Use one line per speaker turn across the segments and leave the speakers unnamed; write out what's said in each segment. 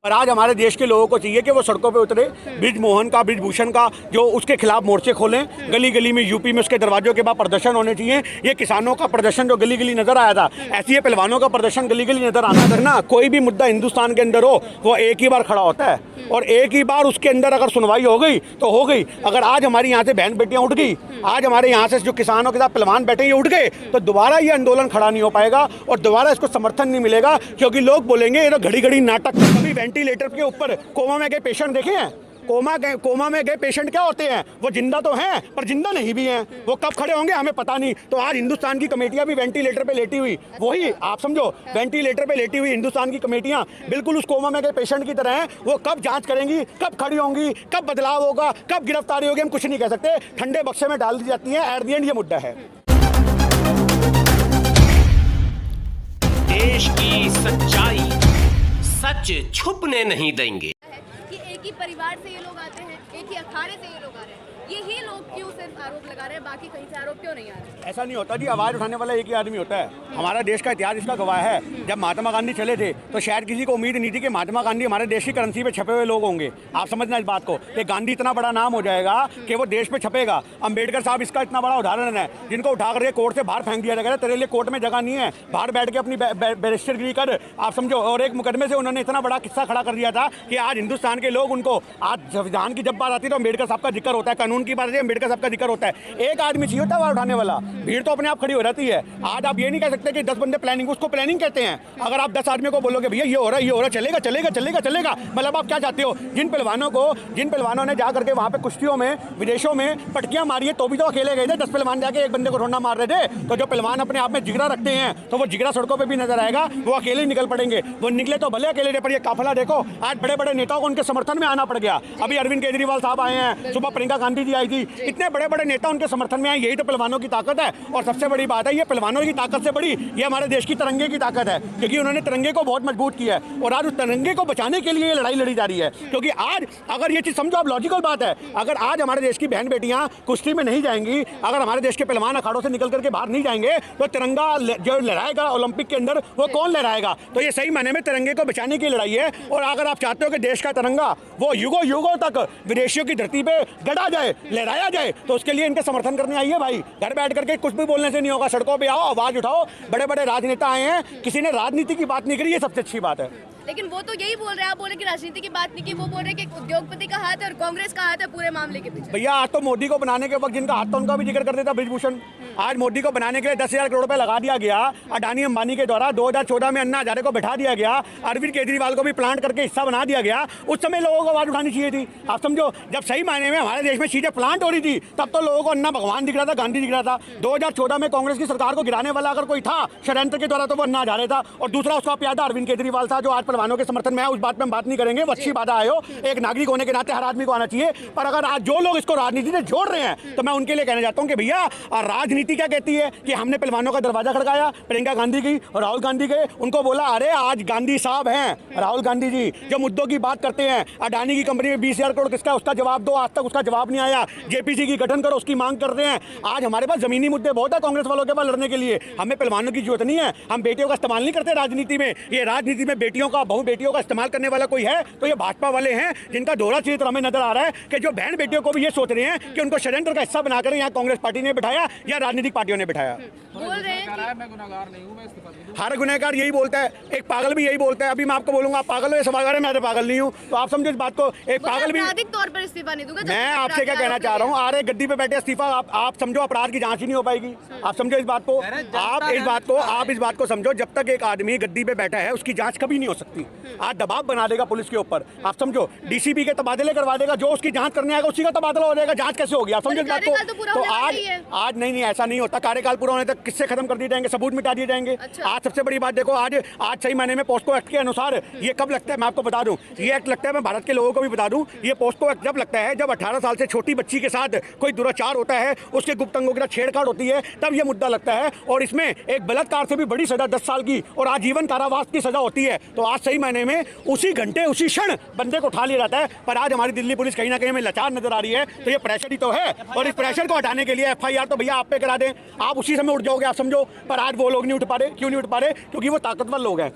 और आज हमारे देश के लोगों को चाहिए कि वो सड़कों पे उतरे, बृजमोहन का, बृजभूषण का जो उसके खिलाफ मोर्चे खोलें, गली गली में यूपी में उसके दरवाजों के बाद प्रदर्शन होने चाहिए। ये किसानों का प्रदर्शन जो गली गली नजर आया था, ऐसी ये पहलवानों का प्रदर्शन गली गली नजर आना करना। कोई भी मुद्दा हिंदुस्तान के अंदर हो वो एक ही बार खड़ा होता है और एक ही बार उसके अंदर अगर सुनवाई हो गई तो हो गई। अगर आज हमारी यहाँ से बहन बेटियाँ उठ गई, आज हमारे यहाँ से जो किसानों के साथ पहलवान बैठे ये उठ गए, तो दोबारा ये आंदोलन खड़ा नहीं हो पाएगा और दोबारा इसको समर्थन नहीं मिलेगा, क्योंकि लोग बोलेंगे ये तो घड़ी घड़ी नाटक। कभी वेंटिलेटर के ऊपर कोमा में गए पेशेंट देखे हैं? कोमा में गए पेशेंट क्या होते हैं? वो जिंदा तो हैं पर जिंदा नहीं भी हैं। वो कब खड़े होंगे हमें पता नहीं। तो आज हिंदुस्तान की कमेटियां भी वेंटिलेटर पे लेटी हुई, वही आप समझो वेंटिलेटर पे लेटी हुई हिंदुस्तान की कमेटियां बिल्कुल उस कोमा में गए पेशेंट की तरह हैं। वो कब जांच करेंगी, कब खड़ी होंगी, कब बदलाव होगा, कब गिरफ्तारी होगी, हम कुछ नहीं कह सकते। ठंडे बक्से में डाल दी जाती है। एट द एंड ये मुद्दा है।
देश की सच्चाई सच छुपने नहीं देंगे।
कि एक ही परिवार से ये लोग आते हैं, एक ही अखाड़े से ये लोग आ रहे हैं, यही लोग क्यों सिर्फ आरोप लगा रहे हैं, बाकी कहीं से आरोप क्यों नहीं आ रहे?
ऐसा नहीं होता जी, आवाज़ उठाने वाला एक ही आदमी होता है। हमारा देश का इतिहास इसका गवाह है। जब महात्मा गांधी चले थे तो शायद किसी को उम्मीद नहीं थी कि महात्मा गांधी हमारे देश की करेंसी पे छपे हुए लोग होंगे। आप समझना इस बात को कि गांधी इतना बड़ा नाम हो जाएगा कि वो देश पे छपेगा। अम्बेडकर साहब इसका इतना बड़ा उदाहरण है, जिनको उठा करके कोर्ट से बाहर फेंक दिया जाएगा। तेरे लिए कोर्ट में जगह नहीं है, बाहर बैठ के अपनी बैरिस्टरगिरी कर, आप समझो। और एक मुकदमे से उन्होंने इतना बड़ा किस्सा खड़ा कर दिया था कि आज हिंदुस्तान के लोग उनको, आज संविधान की जब बात आती है तो अम्बेडकर साहब का जिक्र होता है, कानून की बात आती है अम्बेडकर साहब का जिक्र होता है। एक आदमी चाहिए होता है आवाज उठाने वाला, भीड़ तो अपने आप खड़ी हो जाती है। आज आप ये नहीं कह सकते कि 10 बंदे प्लानिंग, उसको प्लानिंग कहते हैं। अगर आप 10 आदमियों को बोलोगे भैया ये हो रहा है, ये हो रहा है, चलेगा चलेगा चलेगा चलेगा, मतलब आप क्या चाहते हो? जिन पहलवानों ने जा करके वहाँ पे कुश्तियों में विदेशों में पटकियां मारी है तो भी तो अकेले गए थे। 10 पहलवान जाके एक बंदे को ढूंढना मार रहे थे। तो जो पहलवान अपने आप में जिगरा रखते हैं तो वो जिगरा सड़कों पर भी नजर आएगा, वो अकेले निकल पड़ेंगे। वो निकले तो भले अकेले, पर ये काफिला देखो आज बड़े बड़े नेताओं को उनके समर्थन में आना पड़ गया। अभी अरविंद केजरीवाल साहब आए हैं, सुबह प्रियंका गांधी जी आई थी, इतने बड़े बड़े नेता उनके समर्थन में आए। यही तो पहलवानों की ताकत है। और सबसे बड़ी बात है, ये पहलवानों की ताकत से बड़ी ये हमारे देश की तिरंगे की ताकत है, क्योंकि उन्होंने तिरंगे को बहुत मजबूत किया है और आज उस तिरंगे को बचाने के लिए ये लड़ाई लड़ी जा रही है। क्योंकि आज अगर ये चीज समझो, आप लॉजिकल बात है, अगर आज हमारे देश की बहन बेटियां कुश्ती में नहीं जाएंगी, अगर हमारे देश के पहलवान अखाड़ों से निकल करके बाहर नहीं जाएंगे, तो तिरंगा जो लहराएगा ओलंपिक के अंदर वो कौन लहराएगा? तो ये सही मायने में तिरंगे को बचाने की लड़ाई है। और अगर आप चाहते हो कि देश का तिरंगा वो युगों युगों तक विदेशियों की धरती पे गड़ा जाए, लहराया जाए, तो उसके लिए इनके समर्थन करने आइए भाई। घर बैठ करके कुछ भी बोलने से नहीं होगा, सड़कों पे आओ, आवाज उठाओ। बड़े बड़े राजनेता आए हैं, किसी ने राजनीति की बात नहीं करी, ये सबसे अच्छी बात है।
लेकिन वो तो यही बोल रहे हैं, आप बोले कि राजनीति की बात नहीं की, वो बोल रहे हैं कि उद्योगपति का हाथ है और कांग्रेस का हाथ है पूरे मामले के पीछे।
भैया आज तो मोदी को बनाने के वक्त जिनका हाथ था उनका भी जिक्र कर देता बृजभूषण। आज मोदी को बनाने के लिए 10,000 करोड़ रुपए लगा दिया गया अडानी अंबानी के द्वारा। 2014 में अन्ना हजारे को बैठा दिया गया, अरविंद केजरीवाल को भी प्लांट करके हिस्सा बना दिया गया। उस समय लोगों को आवाज उठानी चाहिए थी। आप समझो, जब सही मायने में हमारे देश में चीजें प्लांट हो रही थी तब तो लोगों को अन्ना भगवान दिख रहा था, गांधी दिख रहा था। 2014 में कांग्रेस की सरकार को गिराने वाला अगर कोई था षड्यंत्र के द्वारा तो वो अन्ना हजारे था, और दूसरा उसका प्यादा अरविंद केजरीवाल था, जो आज पहलवानों के समर्थन में। उस बात में हम बात नहीं करेंगे, वो अच्छी बात आए हो, एक नागरिक होने के नाते हर आदमी को आना चाहिए। पर अगर आज जो लोग इसको राजनीति से जोड़ रहे हैं तो मैं उनके लिए कहना चाहता हूं कि भैया राजनीति क्या कहती है कि हमने पहलवानों का दरवाजा खड़काया, प्रियंका गांधी गई और राहुल गांधी गए, उनको बोला अरे आज गांधी साहब हैं राहुल गांधी जी, जो मुद्दों की बात करते हैं, अडानी की कंपनी में 20,000 करोड़ किसका, उसका जवाब दो। आज तक उसका जवाब नहीं आया। जेपीसी की गठन करो, उसकी मांग कर रहे हैं। आज हमारे पास जमीनी मुद्दे बहुत है कांग्रेस वालों के पास लड़ने के लिए। हमें पहलवानों की जरूरत नहीं है। हम बेटियों का इस्तेमाल नहीं करते राजनीति में। ये राजनीति में बेटियों का, बहु बेटियों का इस्तेमाल करने वाला कोई है तो ये भाजपा वाले हैं, जिनका दोहरा चरित्र हमें नजर आ रहा है कि जो बहन बेटियों को भी ये सोच रहे हैं कि उनको षड्यंत्र का हिस्सा बनाकर यहाँ कांग्रेस पार्टी ने बिठाया या राजनीतिक पार्टियों ने बिठाया।
बोल रहे हैं
मैं गुनहगार नहीं हूं, मैं इस्तीफा दे दूं।
हर गुनहगार यही बोलता है, एक पागल भी यही बोलता है। अभी मैं आपको बोलूंगा आप पागल हो, सवाल है, मैं तो पागल नहीं हूँ। तो आप समझो इस बात को, एक पागल भी।
आपराधिक तौर पर इस्तीफा नहीं दूंगा।
मैं आपसे क्या कहना चाह रहा हूँ, अरे गद्दी पे बैठे इस्तीफा, आप समझो अपराध की जांच ही नहीं हो पाएगी। आप समझो इस बात को, आप इस बात को समझो, जब तक एक आदमी गद्दी पे बैठा है उसकी जांच कभी नहीं हो सकती। आज दबाव बना देगा पुलिस के ऊपर, आप समझो डीसीपी के तबादले करवा देगा, जो उसकी जांच करने आएगा उसी का तबादला हो जाएगा। जांच कैसे होगी? आप समझो इस बात को। तो आज नहीं ऐसा नहीं होता। कार्यकाल पूरा होने तक किससे खत्म कर दिए जाएंगे, सबूत मिटा दिए जाएंगे। आज सबसे बड़ी बात देखो, आज सही मायने में पोस्को एक्ट के अनुसार ये कब लगता है मैं आपको बता दूं, ये एक्ट लगता है, मैं भारत के लोगों को भी बता दूं, ये पोस्को एक्ट जब लगता है जब 18 साल से छोटी बच्ची के साथ कोई दुराचार होता है, उसके गुप्त अंगों के साथ छेड़छाड़ होती है, तब ये मुद्दा लगता है। और इसमें एक बलात्कार से भी बड़ी सजा 10 साल की और आजीवन कारावास की सजा होती है। तो आज सही मायने में उसी घंटे उसी क्षण बंदे को उठा लिया जाता है। पर आज हमारी दिल्ली पुलिस कहीं ना कहीं हमें लाचार नजर आ रही है। तो ये प्रेशर ही तो है, और इस प्रेशर को हटाने के लिए FIR तो भैया आप पे करा दें, आप उसी समय उठ जाओगे, आप समझो। पर आज वो लोग नहीं उठ पा रहे। क्यों नहीं उठ पा रहे? क्योंकि वो ताकतवर लोग हैं।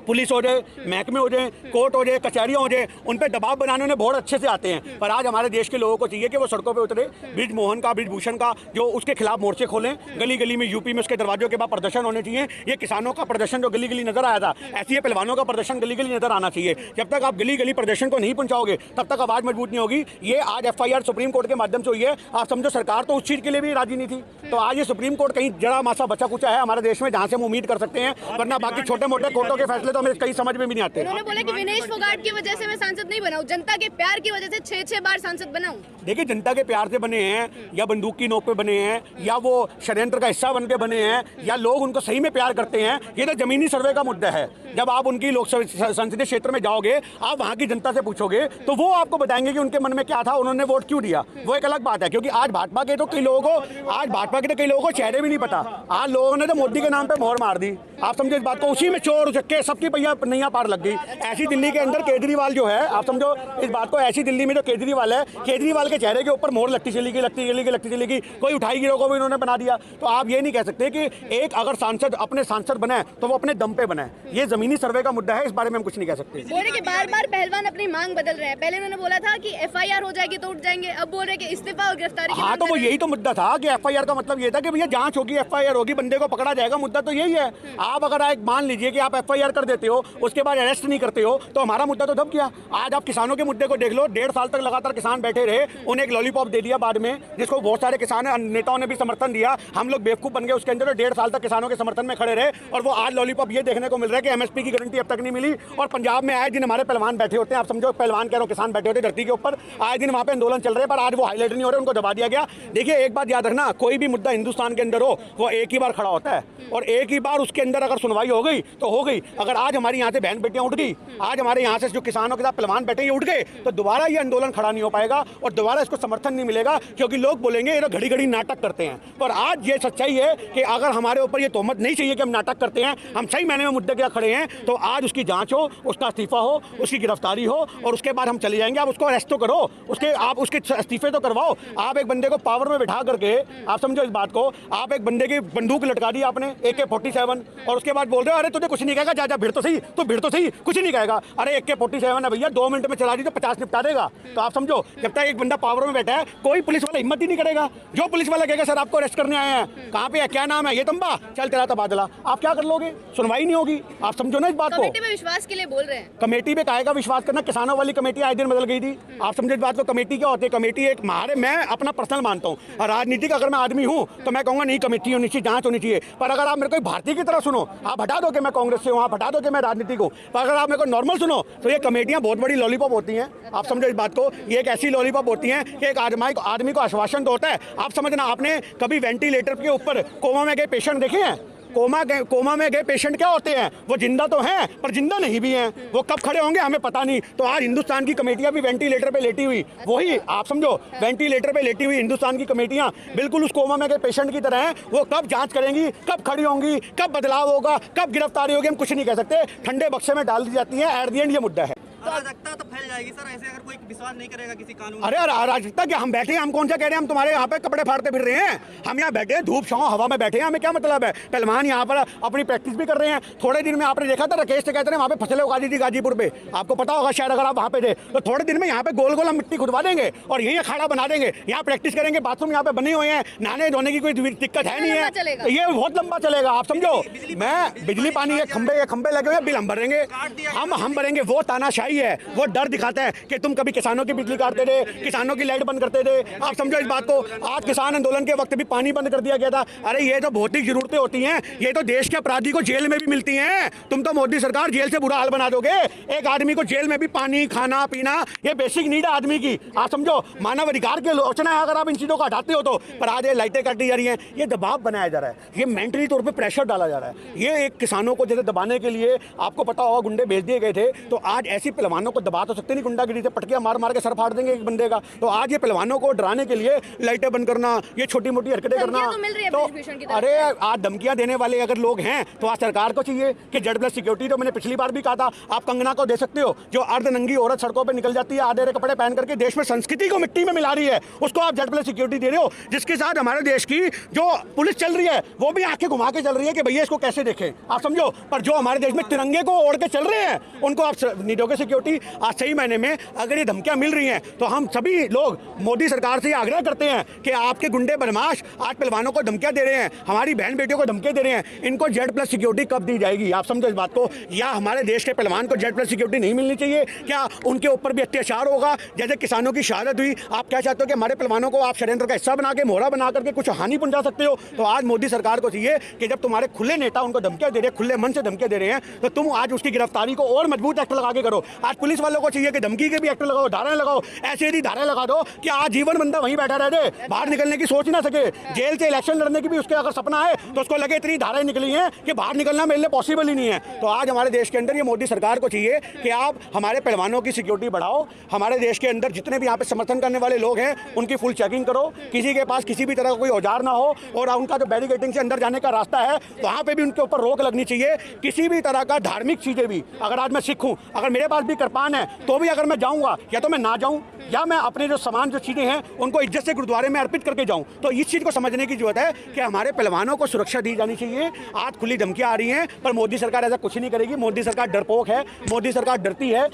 पुलिस हो जाए, महकमे हो जाए, कोर्ट हो जाए, कचहरियाँ हो जाए, उन पर दबाव बनाने उन्हें बहुत अच्छे से आते हैं। पर आज हमारे देश के लोगों को चाहिए कि वो सड़कों पे उतरे, ब्रिजमोहन का, ब्रिजभूषण का, जो उसके खिलाफ मोर्चे खोलें, गली गली में, यूपी में उसके दरवाजों के बाद प्रदर्शन होने चाहिए। ये किसानों का प्रदर्शन जो गली गली नजर आया था, ऐसे ही पहलवानों का प्रदर्शन गली गली नजर आना चाहिए। जब तक आप गली गली प्रदर्शन को नहीं पहुंचाओगे तब तक आवाज मजबूत नहीं होगी। ये आज FIR सुप्रीम कोर्ट के माध्यम से हुई है। आप समझो सरकार तो उस चीज के लिए भी राजी नहीं थी, तो आज ये सुप्रीम कोर्ट कहीं जरा मासा बचा कुचा है हमारे देश में, जहां से हम उम्मीद कर सकते हैं, वरना बाकी छोटे मोटे कोर्टों के फैसले तो हमें कहीं समझ में भी नहीं आते।
उन्होंने बोला कि विनेश फोगाट की वजह से मैं सांसद नहीं बनाऊं, जनता के प्यार की वजह से 6-6 बार सांसद बनाऊं।
देखिए, जनता के प्यार से बने हैं या बंदूक की नोक पे बने हैं या वो षड्यंत्र का हिस्सा बन के बने हैं या लोग उनको सही में प्यार करते हैं, ये तो जमीनी सर्वे का मुद्दा है। जब आप उनकी लोकसभा संसदीय क्षेत्र में जाओगे, आप वहाँ की जनता से पूछोगे तो वो आपको बताएंगे कि उनके मन में क्या था, उन्होंने वोट क्यों दिया। वो एक अलग बात है, क्योंकि आज भाजपा के तो कई लोगों को चेहरे भी नहीं पता। आज लोगों ने तो मोदी के नाम पे मोहर मार दी। आप समझो इस बात को, उसी में चोर उचक्के सबकी पहिया नैया पार लग गई। ऐसी दिल्ली के अंदर केजरीवाल जो है, आप समझो इस बात को, ऐसी दिल्ली में जो केजरीवाल है, केजरीवाल के चेहरे के ऊपर मोहर लगती चली गई, कोई उठाई गिरोह को भी इन्होंने बना दिया। तो आप ये नहीं कह सकते कि एक अगर सांसद अपने सांसद बने तो वो अपने दम पे बने। ये जमीनी सर्वे का मुद्दा है, इस बारे में हम कुछ नहीं कह सकते।
बोले कि बार बार पहलवान अपनी मांग बदल रहे हैं। पहले उन्होंने बोला था कि FIR हो जाएगी तो उठ जाएंगे, अब बोल रहे कि इस्तीफा और गिरफ्तारी की
हाँ,
मांग
तो वो
कर रहे हैं।
यही तो मुद्दा था कि FIR का मतलब ये था कि भैया जांच होगी, FIR होगी, बंदे को पकड़ा जाएगा। मुद्दा तो यही है। आप अगर एक मान लीजिए कि आप FIR कर देते हो, उसके बाद अरेस्ट नहीं करते हो, तो हमारा मुद्दा तो दब गया। आज आप किसानों के मुद्दे को देख लो, 1.5 साल तक लगातार किसान बैठे रहे, उन्हें एक लॉलीपॉप दे दिया बाद में, जिसको बहुत सारे किसान नेताओं ने भी समर्थन दिया। हम लोग बेवकूफ बन गए उसके अंदर, 1.5 साल तक किसानों के समर्थन में खड़े रहे, और वो आज लॉलीपॉप ये देखने को मिल रहा है कि MSP की गारंटी अब तक नहीं मिली। और पंजाब में आए दिन हमारे पहलवान बैठे होते हैं, आप समझो पहलवान कह रहे हो, किसान बैठे होते धरती के ऊपर, आए दिन वहाँ पे आंदोलन चल रहे हैं, पर आज वो हाईलाइट नहीं हो रहे, उनको दबा दिया गया। देखिए, एक बात याद रखना, कोई भी मुद्दा हिंदुस्तान के अंदर हो, वो एक ही बार खड़ा होता है, और एक ही बार उसके अंदर अगर सुनवाई हो गई तो हो गई। अगर आज हमारी यहाँ से बहन बेटियां उठ गई, आज हमारे यहाँ से जो किसानों के साथ पहलवान बैठे ये उठ गए, तो दोबारा ये आंदोलन खड़ा नहीं हो पाएगा और दोबारा इसको समर्थन नहीं मिलेगा, क्योंकि लोग बोलेंगे ये तो घड़ी घड़ी नाटक करते हैं। पर आज ये सच्चाई है कि अगर हमारे ऊपर ये तोहमत नहीं चाहिए कि हम नाटक करते हैं, हम सही मायने में मुद्दे के खड़े हैं, तो आज उसकी जांच हो, उसका इस्तीफा हो, उसकी गिरफ्तारी हो, और उसके बाद हम चले जाएंगे। आप उसको अरेस्ट तो करो, आप उसके इस्तीफे तो करवाओ। आप एक बंदे को पावर में बिठा करके, आप समझो इस बात को, आप एक बंदे की बंदूक लटका दी आपने AK-47, और उसके बाद बोल रहे हो अरे तुझे कुछ नहीं कहेगा, जा भिड़ तो सही, कुछ नहीं कहेगा। अरे AK-47 है भैया, 2 मिनट में चला दी तो 50 निपटा देगा। तो आप समझो, जब तक एक बंदा पावर में बैठा है, कोई पुलिस वाला हिम्मत ही नहीं करेगा। जो पुलिस वाला कहेगा सर आपको अरेस्ट करने आए हैं, कहाँ पे है, क्या नाम है, ये तंबा, चल तेरा तबादला, आप क्या कर लोगे? सुनवाई नहीं होगी। आप समझो ना इस बात को।
कमेटी में विश्वास के लिए बोल रहे हैं।
कमेटी पे काहे का विश्वास करना? किसानों वाली कमेटी आए दिन बदल गई थी। आप समझो इस बात को। कमेटी क्या होती है? कमेटी एक मैं अपना पर्सनल मानता हूँ, और राजनीतिक अगर मैं आदमी हूँ तो मैं कहूँगा नहीं, कमेटी होनी चाहिए, जांच होनी चाहिए। पर अगर आप मेरे को भारतीय की तरह सुनो, आप हटा दो कि मैं कांग्रेस से हूँ, आप हटा दो कि मैं राजनीतिक हूँ, पर अगर आप मेरे को नॉर्मल सुनो तो ये कमेटियाँ बहुत बड़ी लॉलीपॉप होती हैं। आप समझो इस बात को। ये एक ऐसी लॉलीपॉप होती हैं कि एक आदमी को आश्वासन तो होता है। आप समझना, आपने कभी वेंटिलेटर के ऊपर कोमा में गए पेशेंट देखे हैं? कोमा में गए पेशेंट क्या होते हैं? वो जिंदा तो हैं पर जिंदा नहीं भी हैं। वो कब खड़े होंगे हमें पता नहीं। तो आज हिंदुस्तान की कमेटियां भी वेंटिलेटर पे लेटी हुई, वही आप समझो वेंटिलेटर पे लेटी हुई हिंदुस्तान की कमेटियां बिल्कुल उस कोमा में गए पेशेंट की तरह हैं। वो कब जांच करेंगी, कब खड़ी होंगी, कब बदलाव होगा, कब गिरफ्तारी होगी, हम कुछ नहीं कह सकते। ठंडे बक्से में डाल दी जाती है। एट द एंड ये मुद्दा है।
अराजकता तो फैल जाएगी सर, ऐसे अगर कोई विश्वास नहीं करेगा किसी कानून।
अरे अराजकता क्या? हम बैठे हैं, हम कौन सा कह रहे हैं हम तुम्हारे यहाँ पे कपड़े फाड़ते फिर रहे हैं? हम यहाँ बैठे हैं, धूप छांव हवा में बैठे हैं, हमें क्या मतलब है? पहलवान यहाँ पर अपनी प्रैक्टिस भी कर रहे हैं। थोड़े दिन में आपने देखा था राकेश से कहते हैं वहाँ पे फसलें उगा दी थी गाजीपुर पे, आपको पता होगा शायद, अगर आप वहाँ पे थे तो। थोड़े दिन में यहाँ पे गोल गोल हम मिट्टी खुदवा देंगे और यही अखाड़ा बना देंगे, यहाँ प्रैक्टिस करेंगे। बाथरूम यहाँ पे बने हुए हैं, नहाने धोने की कोई दिक्कत है नहीं है। ये बहुत लंबा चलेगा। आप समझो, मैं बिजली पानी के खंबे लगे हुए, बिल हम भरेंगे, हम भरेंगे। वो तानाशाही है, वो डर दिखाता है कि तुम कभी किसानों की बिजली काटते थे, किसानों की लाइट बंद करते थे। आप समझो इस बात को। आज किसान आंदोलन के वक्त भी पानी बंद कर दिया गया था। अरे ये तो भौतिक जरूरतें होती हैं, ये तो देश के अपराधी को जेल में भी मिलती हैं। तुम तो मोदी सरकार जेल से बुरा हाल बना दोगे। एक आदमी को जेल में भी पानी, खाना पीना, ये बेसिक नीड है आदमी की। आप समझो, मानव अधिकार की आलोचना है अगर आप इन चीजों को हटाते हो तो। पर आज ये लाइटें काटी जा रही हैं, ये दबाव बनाया जा रहा है, ये मेंटली तौर पर प्रेशर डाला जा रहा है। ये एक किसानों को जैसे दबाने के लिए आपको पता होगा गुंडे भेज दिए गए थे, तो आज ऐसी पहलवानों को दबा तो सकते नहीं गुंडागिरी से, पटकियां मार मार के सर फाड़ देंगे एक बंदे का। तो आज ये पहलवानों को डराने के लिए लाइटें बंद करना, ये छोटी मोटी हरकतें करना,
धमकियां तो मिल रही है ब्रिज भूषण की तरफ
अरे आज धमकियां देने वाले अगर लोग हैं तो आज सरकार को चाहिए कि Z+ सिक्योरिटी, तो मैंने पिछली बार भी कहा था, आप कंगना को दे सकते हो, जो अर्धनंगी औरत सड़कों पर निकल जाती है आधे कपड़े पहन करके, देश में संस्कृति को मिट्टी में मिला रही है, उसको आप Z+ सिक्योरिटी दे रहे हो। जिसके साथ हमारे देश की जो पुलिस चल रही है वो भी आंखें घुमा के चल रही है कि भैया इसको कैसे देखें, आप समझो। पर जो हमारे देश में तिरंगे को ओढ़ के चल रहे हैं उनको आप नहीं दोगे सिक्योरिटी। आज सही मायने में अगर ये धमकियां मिल रही हैं तो हम सभी लोग मोदी सरकार से आग्रह करते हैं कि आपके गुंडे बदमाश आज पहलवानों को धमकियां दे रहे हैं, हमारी बहन बेटियों को धमकियां दे रहे हैं, इनको Z+ सिक्योरिटी कब दी जाएगी, आप समझो इस बात को। या हमारे देश के पहलवान को Z+ सिक्योरिटी नहीं मिलनी चाहिए क्या? उनके ऊपर भी अत्याचार होगा जैसे किसानों की शहादत हुई। आप क्या चाहते हो कि हमारे पहलवानों को आप षड्यंत्र का हिस्सा बना के, मोहरा बना करके कुछ हानि पहुंचा सकते हो? तो आज मोदी सरकार को चाहिए कि जब तुम्हारे खुले नेता उनको धमकियां दे रहे हैं, खुले मन से धमकियां दे रहे हैं, तो तुम आज उसकी गिरफ्तारी को और मजबूत एक्ट लगा के करो। आज पुलिस वालों को चाहिए कि धमकी के भी एक्ट लगाओ, धाराएं लगाओ, ऐसे यदि धाराएं लगा दो कि आज जीवन बंदा वहीं बैठा रह जाए, बाहर निकलने की सोच ना सके, जेल से इलेक्शन लड़ने की भी उसके अगर सपना है तो उसको लगे इतनी धाराएं निकली हैं कि बाहर निकलना मेरे लिए पॉसिबल ही नहीं है। तो आज हमारे देश के अंदर ये मोदी सरकार को चाहिए कि आप हमारे पहलवानों की सिक्योरिटी बढ़ाओ, हमारे देश के अंदर जितने भी यहाँ पे समर्थन करने वाले लोग हैं उनकी फुल चेकिंग करो, किसी के पास किसी भी तरह का कोई औजार ना हो, और उनका जो बैरिकेडिंग से अंदर जाने का रास्ता है वहाँ पे भी उनके ऊपर रोक लगनी चाहिए। किसी भी तरह का धार्मिक चीज़ें भी, अगर आज मैं सिख हूँ, अगर मेरे पास भी कृपान है तो भी अगर मैं जाऊँगा या तो मैं ना जाऊँ, या मैं अपने जो सामान जो चीज़ें हैं उनको इज्जत से गुरुद्वारे में अर्पित करके जाऊँ। तो इस चीज़ को समझने की जरूरत है कि हमारे पहलवानों को सुरक्षा दी जानी चाहिए। आज खुली धमकियाँ आ रही हैं पर मोदी सरकार ऐसा कुछ नहीं करेगी। मोदी सरकार डरपोक है, मोदी सरकार डरती है।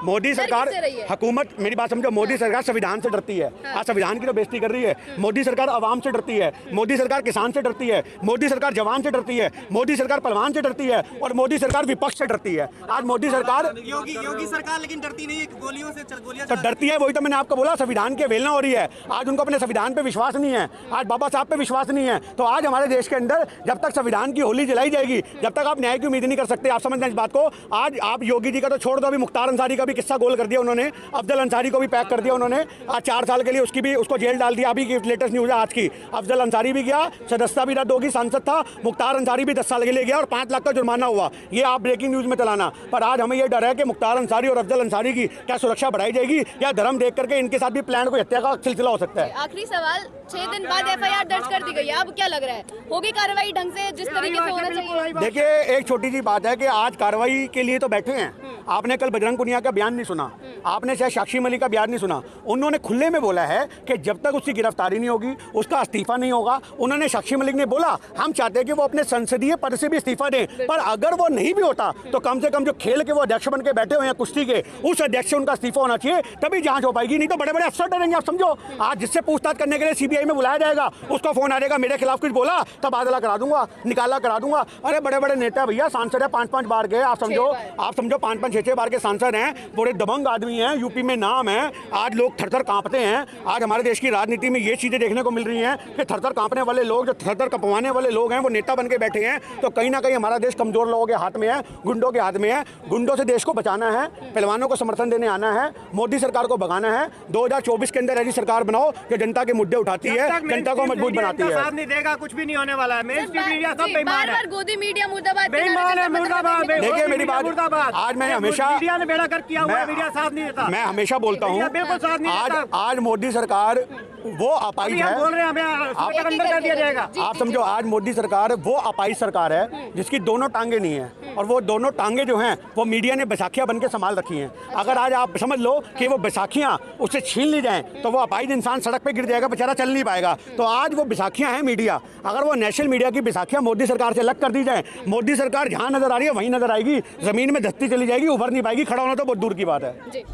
मोदी सरकार हुकूमत, मेरी बात समझो, मोदी सरकार संविधान से डरती है। आज संविधान की तो बेइज्जती कर रही है। मोदी सरकार आवाम से डरती है, मोदी सरकार किसान से डरती है, मोदी सरकार जवान से डरती है, मोदी सरकार पहलवान से डरती है, और मोदी सरकार विपक्ष से डरती है। आज मोदी सरकार
योगी सरकार लेकिन डरती नहीं है, गोलियों से गोलियां
तो डरती है। वही तो मैंने आपको बोला, संविधान की अवहेलना हो रही है। आज उनको अपने संविधान पे विश्वास नहीं है, आज बाबा साहब पे विश्वास नहीं है। तो आज हमारे देश के अंदर जब तक संविधान की होली जलाई जाएगी, जब तक आप न्याय की उम्मीद नहीं कर सकते। आप समझना इस बात को। आज आप योगी जी का तो छोड़ दो, अभी मुख्तार अंसारी का भी किस्सा गोल कर दिया उन्होंने, अफजल अंसारी को भी पैक कर दिया उन्होंने। आज 4 साल के लिए उसको जेल डाल दिया। अभी की लेटेस्ट न्यूज है आज की, अफजल अंसारी भी गया, सदस्यता भी रद्द होगी, सांसद था। मुख्तार अंसारी भी 10 साल के लिए गया और 5 लाख का जुर्माना हुआ। ये आप ब्रेकिंग न्यूज में चलाना। पर आज हमें ये डर है कि मुख्तार अंसारी और अफजल अंसारी की क्या सुरक्षा बढ़ाई जाएगी या धर्म देख करके इनके साथ भी प्लान कोई हत्या का सिलसिला हो सकता है।
आखिरी सवाल, 6 दिन बाद FIR दर्ज कर दी गई है, अब क्या लग रहा है, होगी कार्रवाई ढंग से जिस तरीके से होना चाहिए?
देखिए, एक छोटी सी बात है कि आज कार्रवाई के लिए तो बैठे हैं। आपने कल बजरंग पुनिया का बयान नहीं सुना, आपने शायद साक्षी मलिक का बयान नहीं सुना। उन्होंने खुले में बोला है कि जब तक उसकी गिरफ्तारी नहीं होगी, उसका इस्तीफा नहीं होगा। उन्होंने, साक्षी मलिक ने बोला, हम चाहते हैं कि वो अपने संसदीय पद से भी इस्तीफा दें, पर अगर वो नहीं भी होता तो कम से कम जो खेल के वो अध्यक्ष बन के बैठे हुए हैं कुश्ती के, उस अध्यक्ष से उनका इस्तीफा होना चाहिए, तभी जांच हो पाएगी। नहीं तो बड़े बड़े अफसर डरेंगे। आप समझो, आज जिससे पूछताछ करने के लिए CBI में बुलाया जाएगा, उसका फोन आ जाएगा, मेरे खिलाफ कुछ बोला, तबादला करा दूंगा, निकाला करा दूंगा। अरे बड़े बड़े नेता भैया, सांसद है, 5-5 बार गए। आप समझो 5-5, 6-6 बार के सांसद हैं, बड़े दबंग आदमी हैं, यूपी में नाम है। आज लोग थर-थर कांपते हैं। आज हमारे देश की राजनीति में ये चीजें देखने को मिल रही हैं कि थर-थर कांपने वाले लोग, जो थर-थर कपवाने वाले लोग हैं, वो नेता बन के बैठे हैं। तो कहीं ना कहीं हमारा देश कमजोर लोगों के हाथ में है, गुंडों के हाथ में है। गुंडों से देश को बचाना है, पहलवानों को समर्थन देने आना है, मोदी सरकार को भगाना है। 2024 के अंदर ऐसी सरकार बनाओ जो जनता के मुद्दे उठाती है, जनता को मजबूत बनाती है।
साथ नहीं देगा, कुछ भी नहीं होने वाला है। मेन स्ट्रीम मीडिया सब बेईमान है।
गोदी मीडिया मुर्दाबाद,
बेईमान है, मुर्दाबाद।
देखिए मेरी बात, आज मैं हमेशा
मीडिया ने बेड़ा कर किया हुआ है, मीडिया साथ नहीं देता।
मैं हमेशा बोलता हूँ,
बिल्कुल साथ नहीं देता।
आज मोदी सरकार वो अपाइज है,
बोल रहे हैं हमें अंदर कर दिया जाएगा।
आप समझो, आज मोदी सरकार वो अपाइज सरकार है जिसकी दोनों टांगे नहीं है, और वो दोनों टांगे जो हैं वो मीडिया ने बैसाखियां बन के संभाल रखी हैं। अगर आज आप समझ लो कि वो बैसाखियां उससे छीन ली जाएं तो वो अपाइज इंसान सड़क पे गिर जाएगा, बेचारा चल नहीं पाएगा। तो आज वो बैसाखियां हैं मीडिया, अगर वो नेशनल मीडिया की बैसाखियां मोदी सरकार से अलग कर दी जाए, मोदी सरकार जहां नजर आ रही है वहीं नजर आएगी, जमीन में धसती चली जाएगी, उभर नहीं पाएगी, खड़ा होना तो बहुत दूर की बात है।